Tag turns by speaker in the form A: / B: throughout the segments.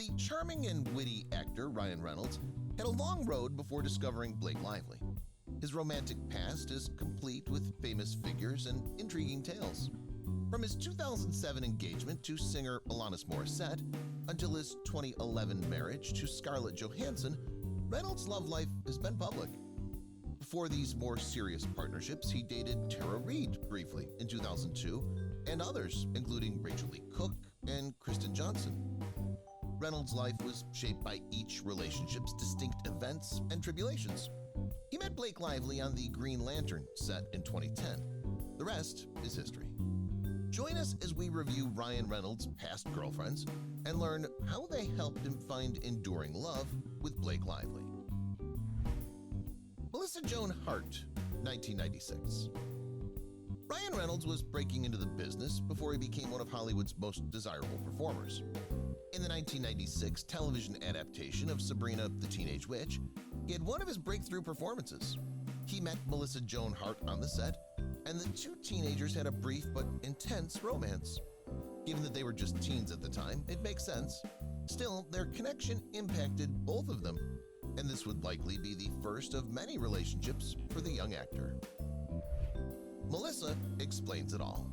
A: The charming and witty actor Ryan Reynolds had a long road before discovering Blake Lively. His romantic past is complete with famous figures and intriguing tales. From his 2007 engagement to singer Alanis Morissette until his 2011 marriage to Scarlett Johansson, Reynolds' love life has been public. Before these more serious partnerships, he dated Reid briefly in 2002 and others, including Rachael and Kristen Johnston. Reynolds' life was shaped by each relationship's distinct events and tribulations. He met Blake Lively on the Green Lantern set in 2010. The rest is history. Join us as we review Ryan Reynolds' past girlfriends and learn how they helped him find enduring love with Blake Lively. Melissa Joan Hart, 1996. Ryan Reynolds was breaking into the business before he became one of Hollywood's most desirable performers. In the 1996 television adaptation of Sabrina the Teenage Witch, he had one of his breakthrough performances. He met Melissa Joan Hart on the set, and the two teenagers had a brief but intense romance. Given that they were just teens at the time, it makes sense. Still, their connection impacted both of them, and this would likely be the first of many relationships for the young actor. Melissa explains it all.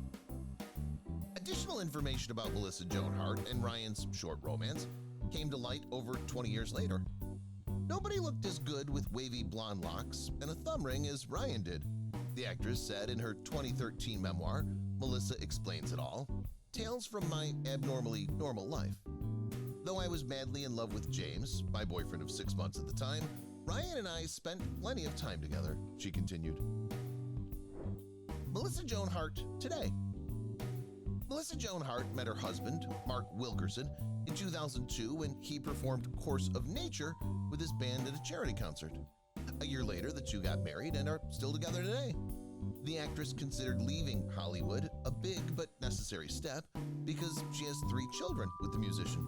A: Additional information about Melissa Joan Hart and Ryan's short romance came to light over 20 years later. Nobody looked as good with wavy blonde locks and a thumb ring as Ryan did, the actress said in her 2013 memoir, Melissa Explains It All, Tales from My Abnormally Normal Life. Though I was madly in love with James, my boyfriend of 6 months at the time, Ryan and I spent plenty of time together, she continued. Melissa Joan Hart today. Melissa Joan Hart met her husband, Mark Wilkerson, in 2002 when he performed Course of Nature with his band at a charity concert. A year later, the two got married and are still together today. The actress considered leaving Hollywood a big but necessary step because she has 3 children with the musician.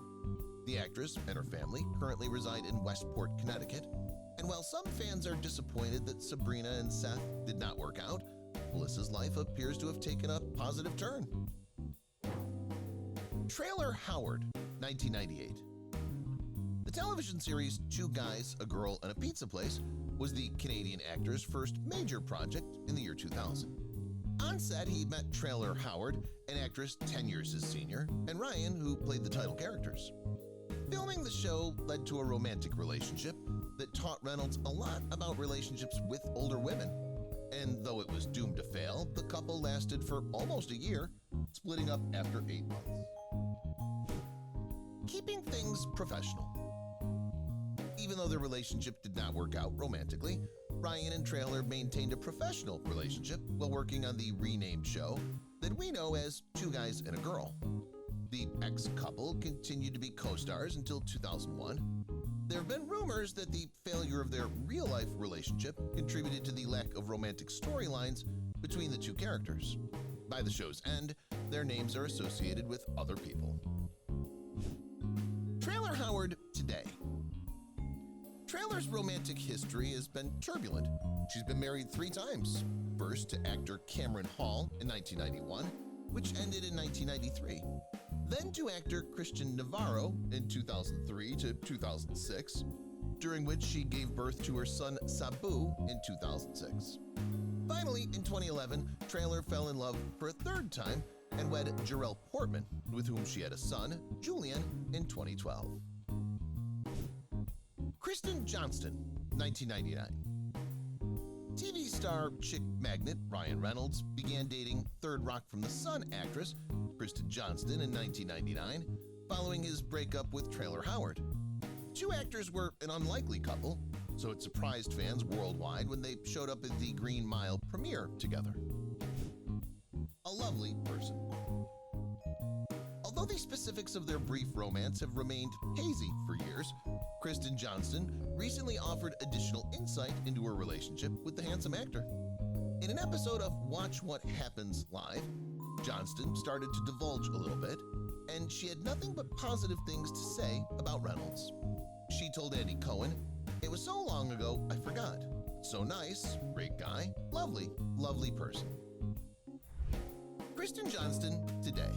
A: The actress and her family currently reside in Westport, Connecticut, and while some fans are disappointed that Sabrina and Seth did not work out, Melissa's life appears to have taken a positive turn. Traylor Howard, 1998. The television series Two Guys, a Girl, and a Pizza Place was the Canadian actor's first major project in the year 2000. On set, he met Traylor Howard, an actress 10 years his senior, and Ryan, who played the title characters. Filming the show led to a romantic relationship that taught Reynolds a lot about relationships with older women. And though it was doomed to fail, the couple lasted for almost a year, splitting up after 8 months. Keeping things professional. Even though their relationship did not work out romantically, Ryan and Traylor maintained a professional relationship while working on the renamed show that we know as Two Guys and a Girl. The ex-couple continued to be co-stars until 2001. There have been rumors that the failure of their real-life relationship contributed to the lack of romantic storylines between the two characters. By the show's end, their names are associated with other people. Traylor Howard today. Traylor's romantic history has been turbulent. She's been married 3 times, first to actor Cameron Hall in 1991, which ended in 1993, then to actor Christian Navarro in 2003 to 2006, during which she gave birth to her son Sabu in 2006. Finally, in 2011, Traylor fell in love for a 3rd time and wed Jarrell Portman, with whom she had a son, Julian, in 2012. Kristen Johnston, 1999. TV star chick magnet Ryan Reynolds began dating Third Rock from the Sun actress Kristen Johnston in 1999 following his breakup with Traylor Howard. The 2 actors were an unlikely couple, so it surprised fans worldwide when they showed up at the Green Mile premiere together. A lovely person. Although the specifics of their brief romance have remained hazy for years, Kristen Johnston recently offered additional insight into her relationship with the handsome actor. In an episode of Watch What Happens Live, Johnston started to divulge a little bit, and she had nothing but positive things to say about Reynolds. She told Andy Cohen, "It was so long ago, I forgot. So nice, great guy, lovely, lovely person." Kristen Johnston today.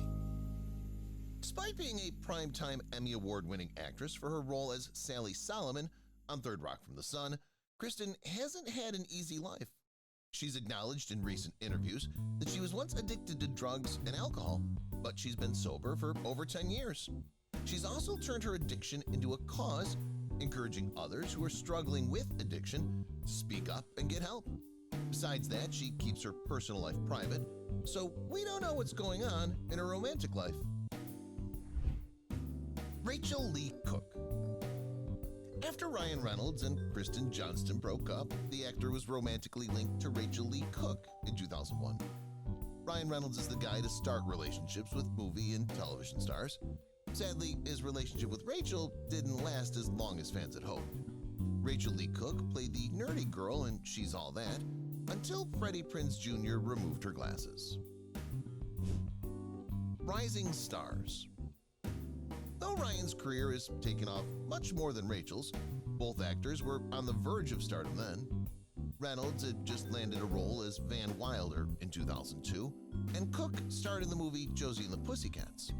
A: Despite being a primetime Emmy Award-winning actress for her role as Sally Solomon on Third Rock from the Sun, Kristen hasn't had an easy life. She's acknowledged in recent interviews that she was once addicted to drugs and alcohol, but she's been sober for over 10 years. She's also turned her addiction into a cause, encouraging others who are struggling with addiction to speak up and get help. Besides that, she keeps her personal life private, so we don't know what's going on in her romantic life. Rachael Leigh Cook. After Ryan Reynolds and Kristen Johnston broke up, the actor was romantically linked to Rachael Leigh Cook in 2001. Ryan Reynolds is the guy to start relationships with movie and television stars. Sadly, his relationship with Rachael didn't last as long as fans had hoped. Rachael Leigh Cook played the nerdy girl in She's All That until Freddie Prinze Jr. removed her glasses. Rising stars. Though Ryan's career has taken off much more than Rachael's, both actors were on the verge of stardom then. Reynolds had just landed a role as Van Wilder in 2002, and Cook starred in the movie Josie and the Pussycats.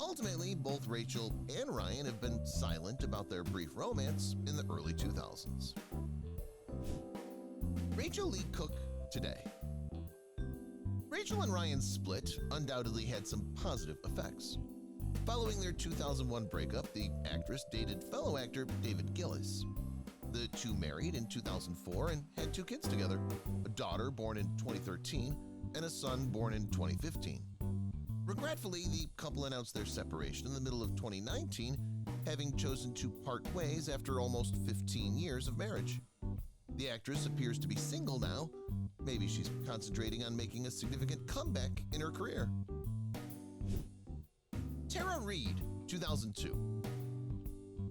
A: Ultimately, both Rachael and Ryan have been silent about their brief romance in the early 2000s. Rachael Leigh Cook today. Rachael and Ryan's split undoubtedly had some positive effects. Following their 2001 breakup, the actress dated fellow actor David Gillis. The two married in 2004 and had 2 kids together, a daughter born in 2013 and a son born in 2015. Regretfully, the couple announced their separation in the middle of 2019, having chosen to part ways after almost 15 years of marriage. The actress appears to be single now. Maybe she's concentrating on making a significant comeback in her career. Tara Reid, 2002.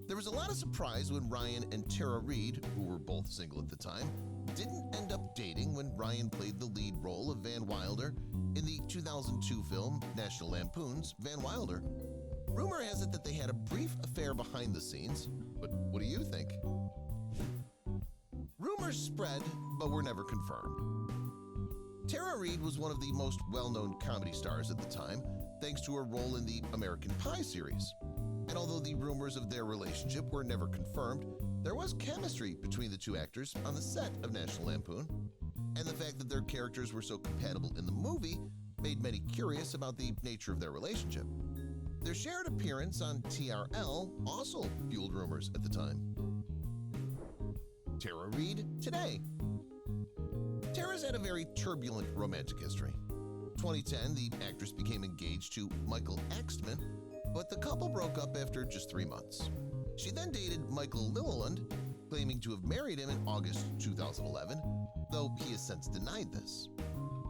A: There was a lot of surprise when Ryan and Tara Reid, who were both single at the time, didn't end up dating when Ryan played the lead role of Van Wilder in the 2002 film National Lampoon's Van Wilder. Rumor has it that they had a brief affair behind the scenes, but what do you think? Rumors spread, but were never confirmed. Tara Reid was one of the most well-known comedy stars at the time, thanks to her role in the American Pie series. And although the rumors of their relationship were never confirmed, there was chemistry between the two actors on the set of National Lampoon. And the fact that their characters were so compatible in the movie made many curious about the nature of their relationship. Their shared appearance on TRL also fueled rumors at the time. Tara Reid today. Tara's had a very turbulent romantic history. 2010, the actress became engaged to Michael Axtman, but the couple broke up after just 3 months. She then dated Michael Lilliland, claiming to have married him in August 2011, though he has since denied this.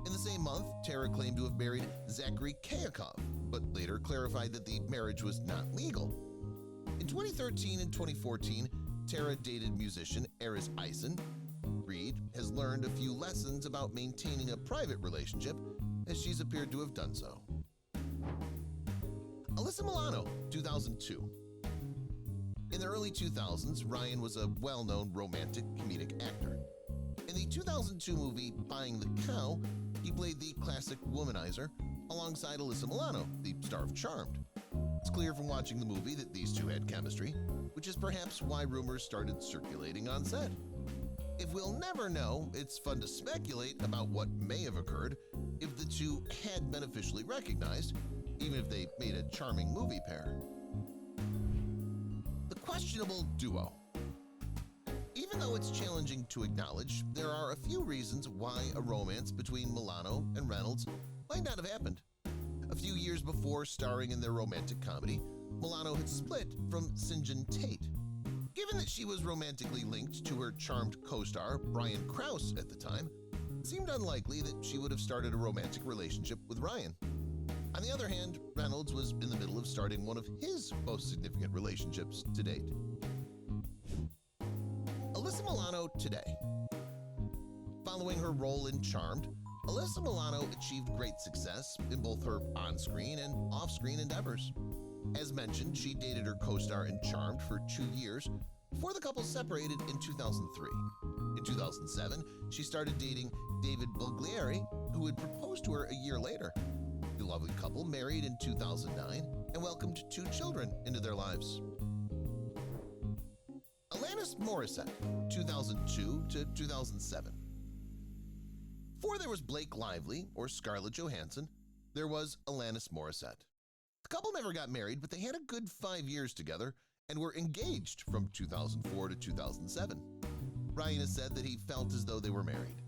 A: In the same month, Tara claimed to have married Zachary Kayakov, but later clarified that the marriage was not legal. In 2013 and 2014, Tara dated musician Aris Eisen. Reid has learned a few lessons about maintaining a private relationship, as she's appeared to have done so. Alyssa Milano, 2002. In the early 2000s, Ryan was a well-known romantic comedic actor. In the 2002 movie Buying the Cow, he played the classic womanizer alongside Alyssa Milano, the star of Charmed. It's clear from watching the movie that these two had chemistry, which is perhaps why rumors started circulating on set. If we'll never know, it's fun to speculate about what may have occurred if the two had been officially recognized, even if they made a charming movie pair. The questionable duo. Even though it's challenging to acknowledge, there are a few reasons why a romance between Milano and Reynolds might not have happened. A few years before starring in their romantic comedy, Milano had split from St. Tate. Given that she was romantically linked to her Charmed co-star Brian Krause at the time, it seemed unlikely that she would have started a romantic relationship with Ryan. On the other hand, Reynolds was in the middle of starting one of his most significant relationships to date. Alyssa Milano today. Following her role in Charmed, Alyssa Milano achieved great success in both her on-screen and off-screen endeavors. As mentioned, she dated her co-star in Charmed for 2 years before the couple separated in 2003. In 2007, she started dating David Bulgari, who had proposed to her a year later. The lovely couple married in 2009 and welcomed 2 children into their lives. Alanis Morissette, 2002 to 2007. Before there was Blake Lively or Scarlett Johansson, there was Alanis Morissette. The couple never got married, but they had a good 5 years together and were engaged from 2004 to 2007. Ryan has said that he felt as though they were married.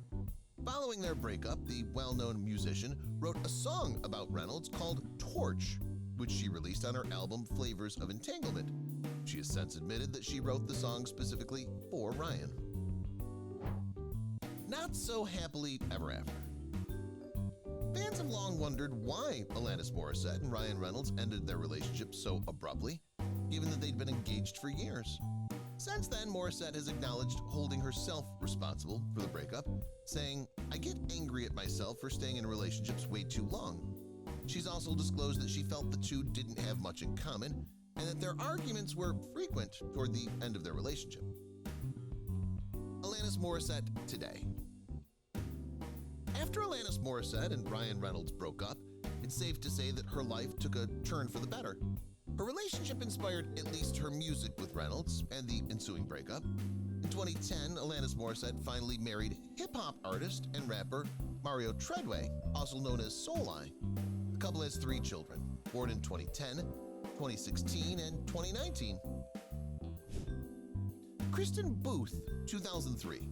A: Following their breakup, the well-known musician wrote a song about Reynolds called Torch, which she released on her album Flavors of Entanglement. She has since admitted that she wrote the song specifically for Ryan. Not so happily ever after. Fans have long wondered why Alanis Morissette and Ryan Reynolds ended their relationship so abruptly, given that they'd been engaged for years. Since then, Morissette has acknowledged holding herself responsible for the breakup, saying, "I get angry at myself for staying in relationships way too long." She's also disclosed that she felt the two didn't have much in common and that their arguments were frequent toward the end of their relationship. Alanis Morissette today. After Alanis Morissette and Ryan Reynolds broke up, it's safe to say that her life took a turn for the better. Her relationship inspired at least her music with Reynolds and the ensuing breakup. In 2010, Alanis Morissette finally married hip-hop artist and rapper Mario Treadway, also known as Soul-I. The couple has 3 children, born in 2010, 2016, and 2019. Kristen Booth, 2003.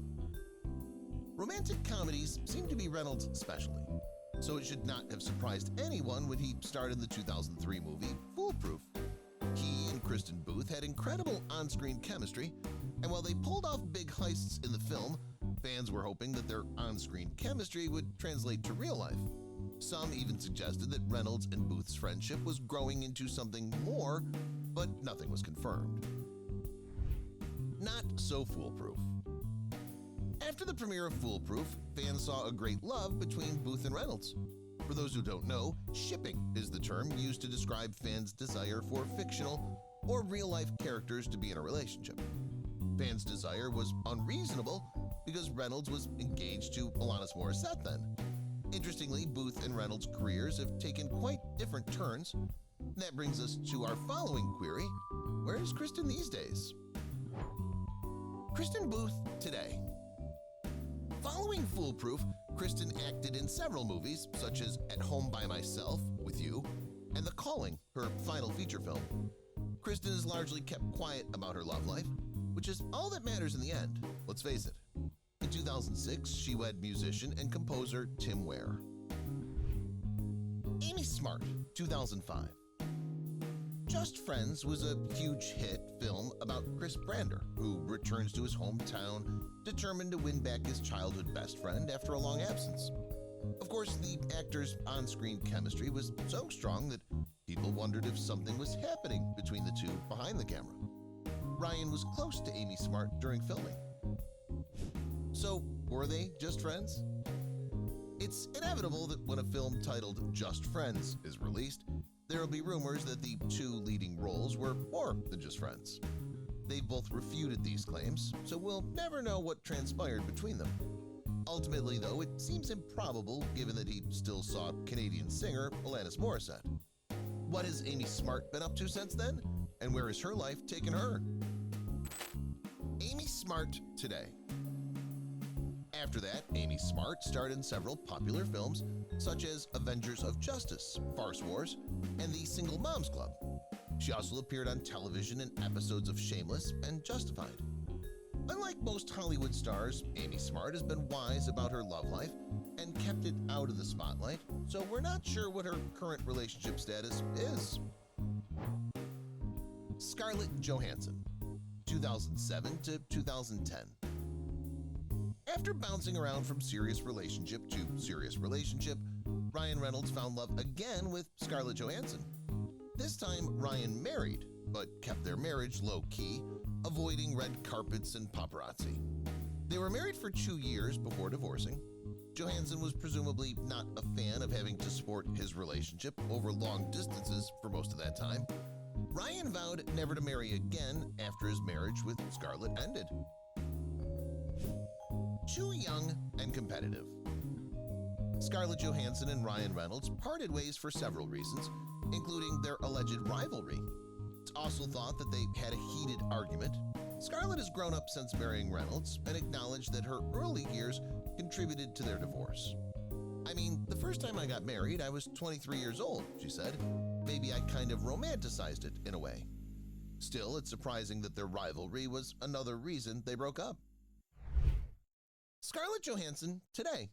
A: Romantic comedies seem to be Reynolds' specialty, so it should not have surprised anyone when he starred in the 2003 movie Foolproof. He and Kristen Booth had incredible on-screen chemistry, and while they pulled off big heists in the film, fans were hoping that their on-screen chemistry would translate to real life. Some even suggested that Reynolds and Booth's friendship was growing into something more, but nothing was confirmed. Not so foolproof. After the premiere of Foolproof, fans saw a great love between Booth and Reynolds. For those who don't know, shipping is the term used to describe fans' desire for fictional or real-life characters to be in a relationship. Fans' desire was unreasonable because Reynolds was engaged to Alanis Morissette then. Interestingly, Booth and Reynolds' careers have taken quite different turns. That brings us to our following query: where is Kristen these days? Kristen Booth today. Following Foolproof, Kristen acted in several movies, such as At Home by Myself, with You, and The Calling, her final feature film. Kristen has largely kept quiet about her love life, which is all that matters in the end, let's face it. In 2006, she wed musician and composer Tim Ware. Amy Smart, 2005. Just Friends was a huge hit film about Chris Brander, who returns to his hometown determined to win back his childhood best friend after a long absence. Of course, the actors' on-screen chemistry was so strong that people wondered if something was happening between the two behind the camera. Ryan was close to Amy Smart during filming. So, were they just friends? It's inevitable that when a film titled Just Friends is released, there will be rumors that the 2 leading roles were more than just friends. They've both refuted these claims, so we'll never know what transpired between them. Ultimately, though, it seems improbable given that he still saw Canadian singer Alanis Morissette. What has Amy Smart been up to since then? And where has her life taken her? Amy Smart today. After that, Amy Smart starred in several popular films such as Avengers of Justice, Farce Wars, and The Single Moms Club. She also appeared on television in episodes of Shameless and Justified. Unlike most Hollywood stars, Amy Smart has been wise about her love life and kept it out of the spotlight, so we're not sure what her current relationship status is. Scarlett Johansson, 2007 to 2010. After bouncing around from serious relationship to serious relationship, Ryan Reynolds found love again with Scarlett Johansson. This time, Ryan married, but kept their marriage low-key, avoiding red carpets and paparazzi. They were married for 2 years before divorcing. Johansson was presumably not a fan of having to support his relationship over long distances for most of that time. Ryan vowed never to marry again after his marriage with Scarlett ended. Too young and competitive. Scarlett Johansson and Ryan Reynolds parted ways for several reasons, including their alleged rivalry. It's also thought that they had a heated argument. Scarlett has grown up since marrying Reynolds and acknowledged that her early years contributed to their divorce. "I mean, the first time I got married, I was 23 years old," she said. "Maybe I kind of romanticized it in a way." Still, it's surprising that their rivalry was another reason they broke up. Scarlett Johansson today.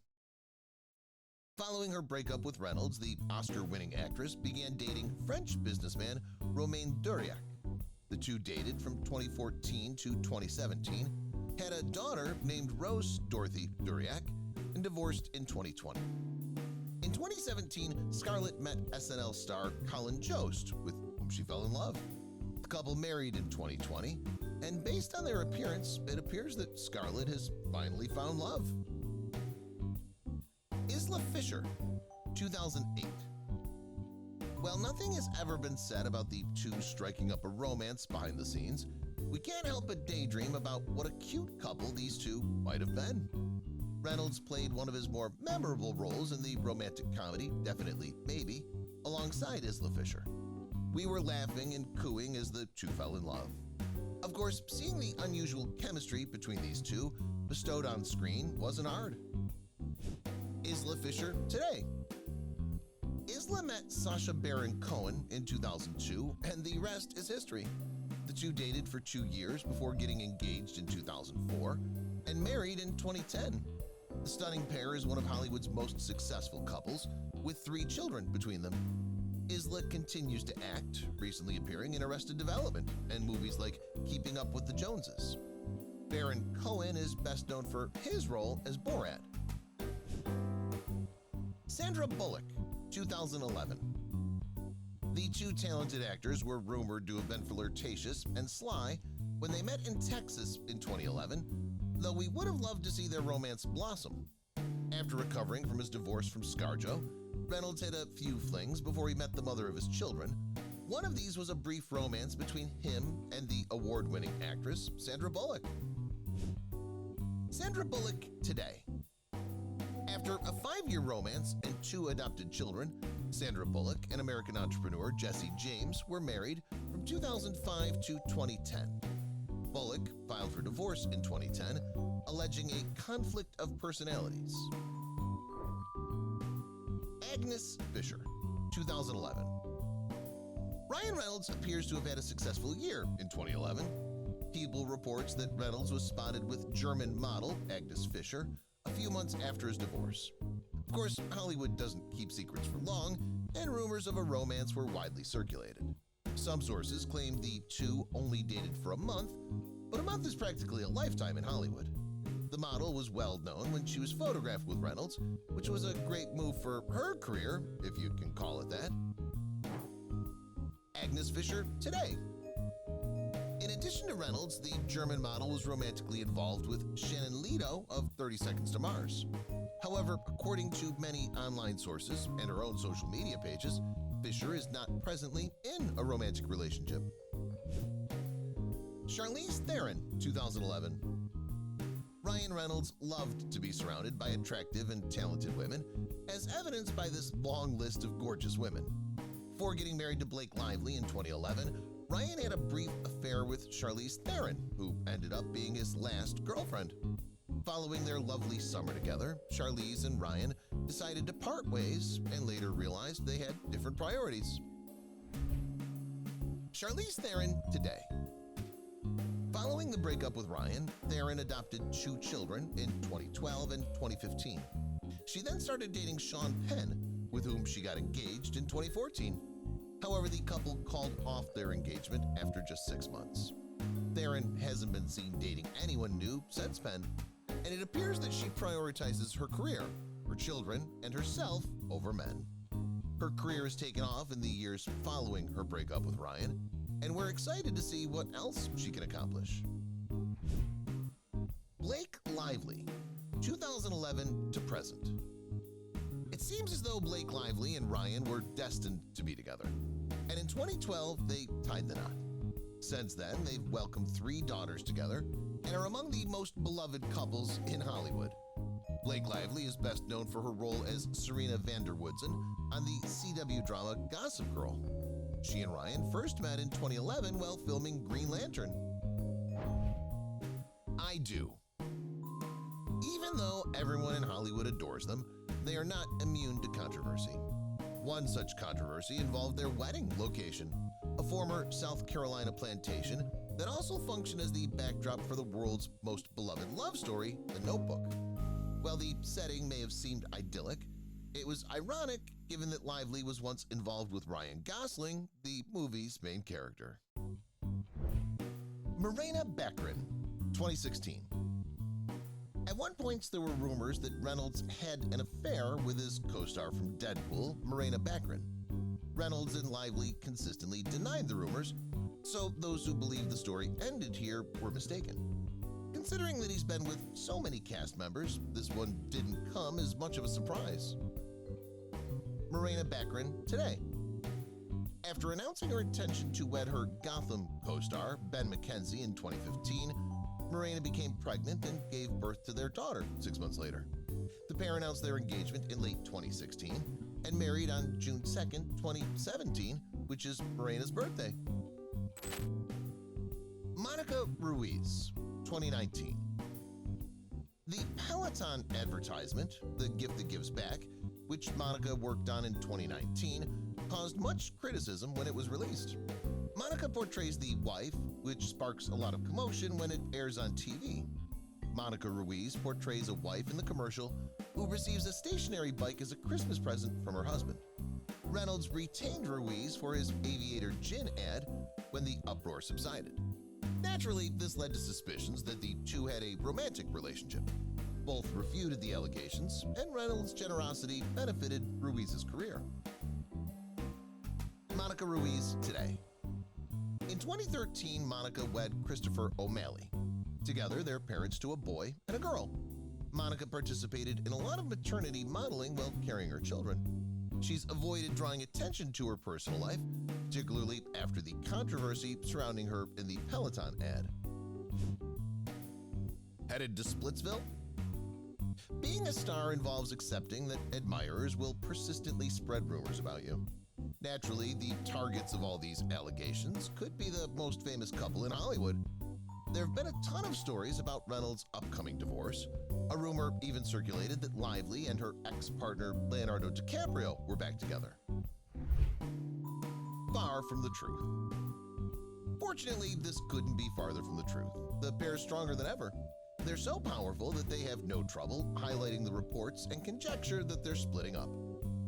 A: Following her breakup with Reynolds, the Oscar-winning actress began dating French businessman Romain Duriac. The two dated from 2014 to 2017, had a daughter named Rose Dorothy Duriac, and divorced in 2020. In 2017, Scarlett met SNL star Colin Jost, with whom she fell in love. The couple married in 2020, and based on their appearance, it appears that Scarlett has finally found love. Isla Fisher, 2008. While nothing has ever been said about the two striking up a romance behind the scenes, we can't help but daydream about what a cute couple these two might have been. Reynolds played one of his more memorable roles in the romantic comedy Definitely Maybe, alongside Isla Fisher. We were laughing and cooing as the two fell in love. Of course, seeing the unusual chemistry between these two bestowed on screen wasn't hard. Isla Fisher today. Isla met Sacha Baron Cohen in 2002, and the rest is history. The two dated for 2 years before getting engaged in 2004 and married in 2010. The stunning pair is one of Hollywood's most successful couples, with 3 children between them. Isla continues to act, recently appearing in Arrested Development and movies like Keeping Up with the Joneses. Baron Cohen is best known for his role as Borat. Sandra Bullock, 2011. The two talented actors were rumored to have been flirtatious and sly when they met in Texas in 2011, though we would have loved to see their romance blossom. After recovering from his divorce from ScarJo, Reynolds had a few flings before he met the mother of his children. One of these was a brief romance between him and the award-winning actress Sandra Bullock. Sandra Bullock today. After a 5-year romance and 2 adopted children, Sandra Bullock and American entrepreneur Jesse James were married from 2005 to 2010. Bullock filed for divorce in 2010, alleging a conflict of personalities. Agnes Fischer, 2011. Ryan Reynolds appears to have had a successful year in 2011. People reports that Reynolds was spotted with German model Agnes Fischer a few months after his divorce. Of course, Hollywood doesn't keep secrets for long, and rumors of a romance were widely circulated. Some sources claimed the two only dated for a month, but a month is practically a lifetime in Hollywood. The model was well known when she was photographed with Reynolds, which was a great move for her career, if you can call it that. Agnes Fischer today. In addition to Reynolds, the German model was romantically involved with Shannon Leto of 30 Seconds to Mars. However, according to many online sources and her own social media pages, Fisher is not presently in a romantic relationship. Charlize Theron, 2011. Ryan Reynolds loved to be surrounded by attractive and talented women, as evidenced by this long list of gorgeous women. Before getting married to Blake Lively in 2011, Ryan had a brief affair with Charlize Theron, who ended up being his last girlfriend. Following their lovely summer together, Charlize and Ryan decided to part ways and later realized they had different priorities. Charlize Theron today. Following the breakup with Ryan, Theron adopted 2 children in 2012 and 2015. She then started dating Sean Penn, with whom she got engaged in 2014. However, the couple called off their engagement after just 6 months. Theron hasn't been seen dating anyone new since Penn, and it appears that she prioritizes her career, her children, and herself over men. Her career has taken off in the years following her breakup with Ryan, and we're excited to see what else she can accomplish. Blake Lively, 2011 to present. It seems as though Blake Lively and Ryan were destined to be together, and in 2012 they tied the knot. Since then, they've welcomed 3 daughters together and are among the most beloved couples in Hollywood. Blake Lively is best known for her role as Serena Vanderwoodson on the CW drama Gossip Girl. She and Ryan first met in 2011 while filming Green Lantern. I do. Even though everyone in Hollywood adores them, they are not immune to controversy. One such controversy involved their wedding location, a former South Carolina plantation that also functioned as the backdrop for the world's most beloved love story, The Notebook. While the setting may have seemed idyllic, it was ironic given that Lively was once involved with Ryan Gosling, the movie's main character. Morena Baccarin, 2016. At one point, there were rumors that Reynolds had an affair with his co-star from Deadpool, Morena Baccarin. Reynolds and Lively consistently denied the rumors, so those who believed the story ended here were mistaken. Considering that he's been with so many cast members, this one didn't come as much of a surprise. Morena Baccarin today. After announcing her intention to wed her Gotham co-star, Ben McKenzie, in 2015, Morena became pregnant and gave birth to their daughter 6 months later. The pair announced their engagement in late 2016 and married on June 2nd, 2017, which is Morena's birthday. Monica Ruiz, 2019. The Peloton advertisement, The Gift That Gives Back, which Monica worked on in 2019, caused much criticism when it was released. Monica portrays the wife, which sparks a lot of commotion when it airs on TV. Monica Ruiz portrays a wife in the commercial who receives a stationary bike as a Christmas present from her husband. Reynolds retained Ruiz for his Aviator Gin ad when the uproar subsided. Naturally, this led to suspicions that the two had a romantic relationship. Both refuted the allegations, and Reynolds' generosity benefited Ruiz's career. Monica Ruiz today. In 2013, Monica wed Christopher O'Malley. Together, they're parents to a boy and a girl. Monica participated in a lot of maternity modeling while carrying her children. She's avoided drawing attention to her personal life, particularly after the controversy surrounding her in the Peloton ad. Headed to Splitsville? Being a star involves accepting that admirers will persistently spread rumors about you. Naturally, the targets of all these allegations could be the most famous couple in Hollywood. There have been a ton of stories about Reynolds' upcoming divorce. A rumor even circulated that Lively and her ex-partner Leonardo DiCaprio were back together. Far from the truth. Fortunately, this couldn't be farther from the truth. The pair's stronger than ever. They're so powerful that they have no trouble highlighting the reports and conjecture that they're splitting up.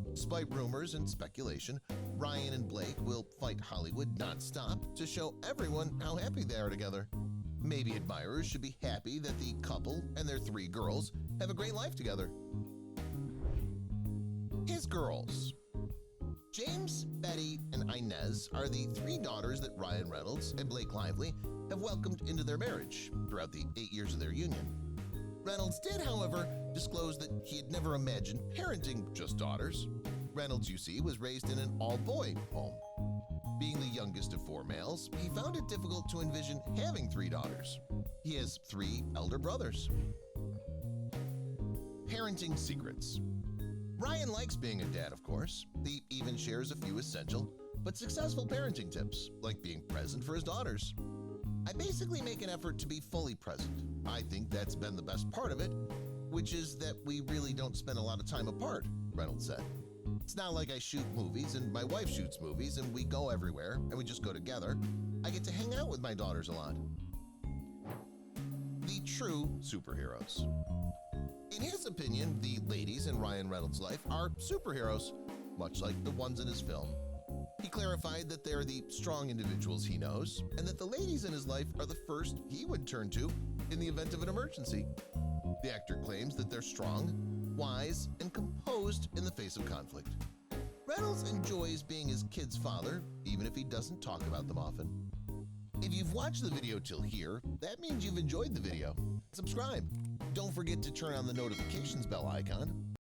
A: Despite rumors and speculation, Ryan and Blake will fight Hollywood nonstop to show everyone how happy they are together. Maybe admirers should be happy that the couple and their 3 girls have a great life together. His girls. James, Betty, and Inez are the 3 daughters that Ryan Reynolds and Blake Lively have welcomed into their marriage throughout the 8 years of their union. Reynolds did, however, disclose that he had never imagined parenting just daughters. Reynolds, you see, was raised in an all-boy home. Being the youngest of 4 males, he found it difficult to envision having 3 daughters. He has 3 elder brothers. Parenting secrets. Ryan likes being a dad, of course. He even shares a few essential but successful parenting tips, like being present for his daughters. I basically make an effort to be fully present. I think that's been the best part of it, which is that we really don't spend a lot of time apart, Reynolds said. It's not like I shoot movies and my wife shoots movies and we go everywhere and we just go together. I get to hang out with my daughters a lot. The true superheroes. In his opinion, the ladies in Ryan Reynolds' life are superheroes, much like the ones in his film. He clarified that they are the strong individuals he knows, and that the ladies in his life are the first he would turn to in the event of an emergency. The actor claims that they're strong, wise, and composed in the face of conflict. Reynolds enjoys being his kids' father, even if he doesn't talk about them often. If you've watched the video till here, that means you've enjoyed the video. Subscribe. Don't forget to turn on the notifications bell icon.